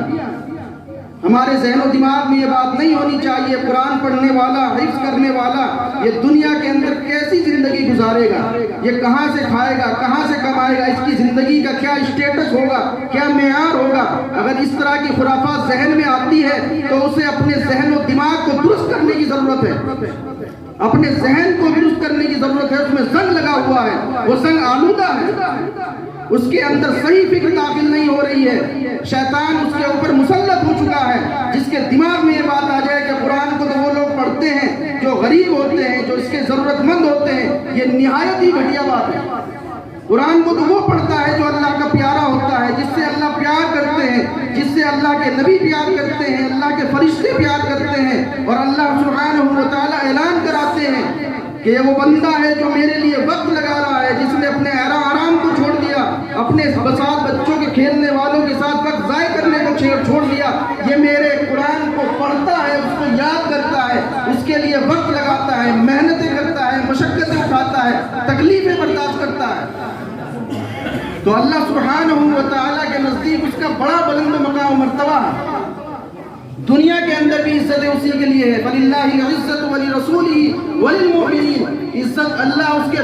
دیا. ہمارے ذہن و دماغ میں یہ بات نہیں ہونی چاہیے قرآن پڑھنے والا، حفظ کرنے والا یہ دنیا کے اندر کیسی زندگی گزارے گا، یہ کہاں سے کھائے گا، کہاں سے کمائے گا، اس کی زندگی کا کیا اسٹیٹس ہوگا، کیا معیار ہوگا. اگر اس طرح کی خرافات ذہن میں آتی ہے تو اسے اپنے ذہن و دماغ کو درست کرنے کی ضرورت ہے، اپنے ذہن کو درست کرنے کی ضرورت ہے. اس میں زنگ لگا ہوا ہے، وہ زنگ آلودہ ہے، اس کے اندر صحیح فکر داخل نہیں ہو رہی ہے. شیطان اس کے اوپر مسلط ہو چکا ہے. جس کے دماغ میں یہ بات آ جائے کہ قرآن کو تو وہ لوگ پڑھتے ہیں جو غریب ہوتے ہیں، جو اس کے ضرورت مند ہوتے ہیں، یہ نہایت ہی گھٹیا بات ہے. قرآن کو تو وہ پڑھتا ہے جو اللہ کا پیارا ہوتا ہے، جس سے اللہ پیار کرتے ہیں، جس سے اللہ کے نبی پیار کرتے ہیں، اللہ کے فرشتے پیار کرتے ہیں. اور اللہ سبحانہ و تعالی اعلان کراتے ہیں کہ یہ وہ بندہ ہے جو میرے لیے وقت لگا رہا ہے، جس نے اپنے آرام کو چھوڑ دیا، اپنے ساتھ بچوں کے کھیلنے والوں کے ساتھ وقت ضائع کرنے کو چھوڑ دیا. یہ میرے قرآن کو پڑھتا ہے، اس کو یاد کرتا ہے، اس کے لیے وقت لگاتا ہے، محنتیں کرتا ہے، مشقتیں اٹھاتا ہے، تکلیفیں برداشت کرتا ہے. تو اللہ سبحانہ و تعالیٰ کے نزدیک اس کا بڑا بلند مقام و مرتبہ ہے. دنیا کے اندر بھی عزت اسی کے لیے ہے. فَلِلَّهِ الْعِزَّةُ وَلِرَسُولِهِ وَلِلْمُؤْمِنِينَ. عزت اللہ اس کے